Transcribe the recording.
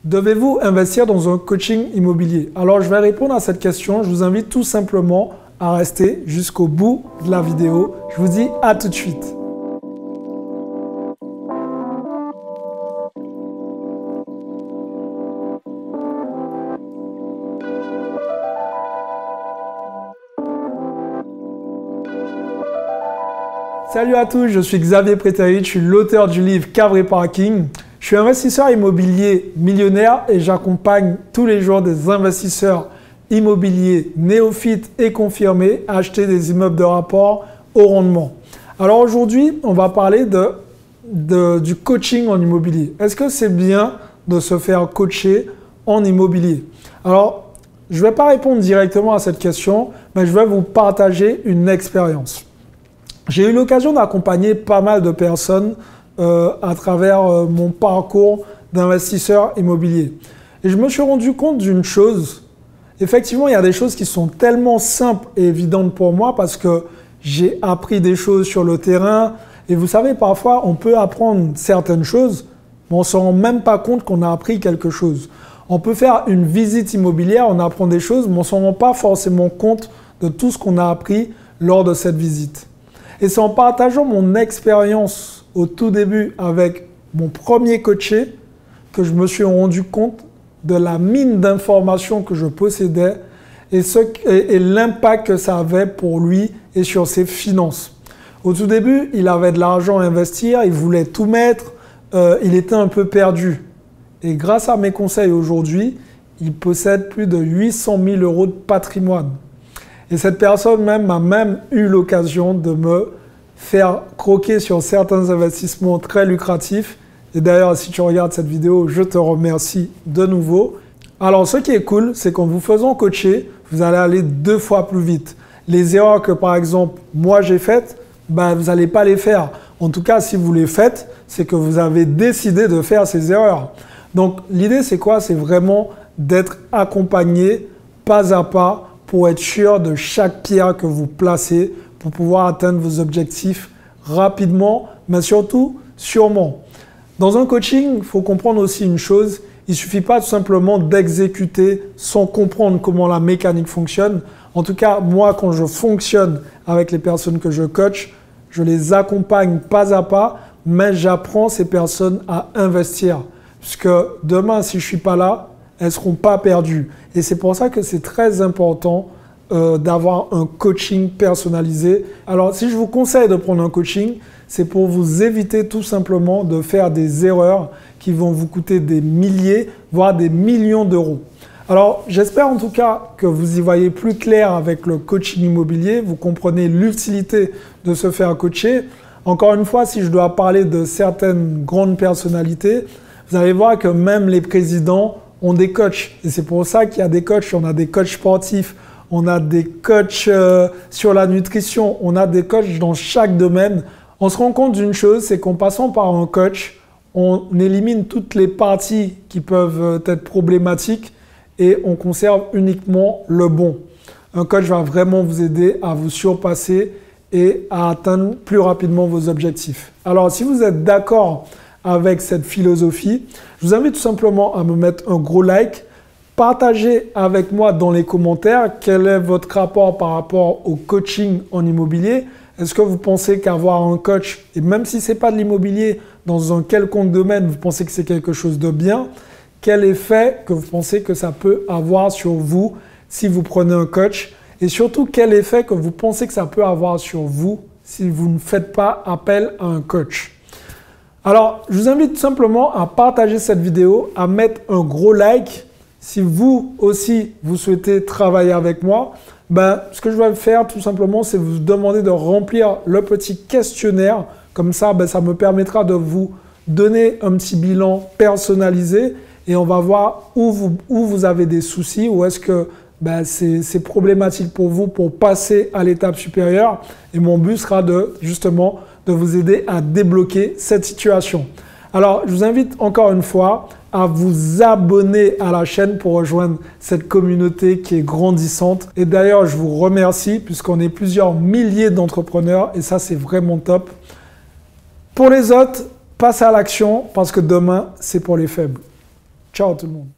Devez-vous investir dans un coaching immobilier? Alors, je vais répondre à cette question. Je vous invite tout simplement à rester jusqu'au bout de la vidéo. Je vous dis à tout de suite. Salut à tous, je suis Xavier Prétairit, je suis l'auteur du livre Cabre et Parking. Je suis investisseur immobilier millionnaire et j'accompagne tous les jours des investisseurs immobiliers néophytes et confirmés à acheter des immeubles de rapport au rendement. Alors aujourd'hui, on va parler du coaching en immobilier. Est-ce que c'est bien de se faire coacher en immobilier? Alors, je ne vais pas répondre directement à cette question, mais je vais vous partager une expérience. J'ai eu l'occasion d'accompagner pas mal de personnes à travers mon parcours d'investisseur immobilier. Et je me suis rendu compte d'une chose. Effectivement, il y a des choses qui sont tellement simples et évidentes pour moi parce que j'ai appris des choses sur le terrain. Et vous savez, parfois, on peut apprendre certaines choses, mais on ne se rend même pas compte qu'on a appris quelque chose. On peut faire une visite immobilière, on apprend des choses, mais on ne s'en rend pas forcément compte de tout ce qu'on a appris lors de cette visite. Et c'est en partageant mon expérience au tout début avec mon premier coaché que je me suis rendu compte de la mine d'informations que je possédais et l'impact que ça avait pour lui et sur ses finances. Au tout début, il avait de l'argent à investir, il voulait tout mettre, il était un peu perdu. Et grâce à mes conseils aujourd'hui, il possède plus de 800 000 € de patrimoine. Et cette personne même a même eu l'occasion de me faire croquer sur certains investissements très lucratifs. Et d'ailleurs, si tu regardes cette vidéo, je te remercie de nouveau. Alors, ce qui est cool, c'est qu'en vous faisant coacher, vous allez aller 2 fois plus vite. Les erreurs que, par exemple, moi j'ai faites, vous n'allez pas les faire. En tout cas, si vous les faites, c'est que vous avez décidé de faire ces erreurs. Donc, l'idée, c'est quoi? C'est vraiment d'être accompagné pas à pas pour être sûr de chaque pierre que vous placez pour pouvoir atteindre vos objectifs rapidement, mais surtout, sûrement. Dans un coaching, il faut comprendre aussi une chose, il ne suffit pas tout simplement d'exécuter sans comprendre comment la mécanique fonctionne. En tout cas, moi, quand je fonctionne avec les personnes que je coach, je les accompagne pas à pas, mais j'apprends ces personnes à investir. Puisque demain, si je ne suis pas là, elles ne seront pas perdues. Et c'est pour ça que c'est très important d'avoir un coaching personnalisé. Alors, si je vous conseille de prendre un coaching, c'est pour vous éviter tout simplement de faire des erreurs qui vont vous coûter des milliers, voire des millions d'euros. Alors, j'espère en tout cas que vous y voyez plus clair avec le coaching immobilier. Vous comprenez l'utilité de se faire coacher. Encore une fois, si je dois parler de certaines grandes personnalités, vous allez voir que même les présidents ont des coachs. Et c'est pour ça qu'il y a des coachs. On a des coachs sportifs, on a des coachs sur la nutrition, on a des coachs dans chaque domaine. On se rend compte d'une chose, c'est qu'en passant par un coach, on élimine toutes les parties qui peuvent être problématiques et on conserve uniquement le bon. Un coach va vraiment vous aider à vous surpasser et à atteindre plus rapidement vos objectifs. Alors, si vous êtes d'accord avec cette philosophie, je vous invite tout simplement à me mettre un gros like. Partagez avec moi dans les commentaires quel est votre rapport par rapport au coaching en immobilier. Est-ce que vous pensez qu'avoir un coach, et même si ce n'est pas de l'immobilier, dans un quelconque domaine, vous pensez que c'est quelque chose de bien? Quel effet que vous pensez que ça peut avoir sur vous si vous prenez un coach? Et surtout, quel effet que vous pensez que ça peut avoir sur vous si vous ne faites pas appel à un coach? Alors, je vous invite simplement à partager cette vidéo, à mettre un gros like. Si vous aussi, vous souhaitez travailler avec moi, ce que je vais faire tout simplement, c'est vous demander de remplir le petit questionnaire. Comme ça, ça me permettra de vous donner un petit bilan personnalisé et on va voir où vous avez des soucis, où est-ce que c'est problématique pour vous pour passer à l'étape supérieure. Et mon but sera justement de vous aider à débloquer cette situation. Alors, je vous invite encore une fois à vous abonner à la chaîne pour rejoindre cette communauté qui est grandissante. Et d'ailleurs, je vous remercie puisqu'on est plusieurs milliers d'entrepreneurs et ça, c'est vraiment top. Pour les autres, passez à l'action parce que demain, c'est pour les faibles. Ciao tout le monde.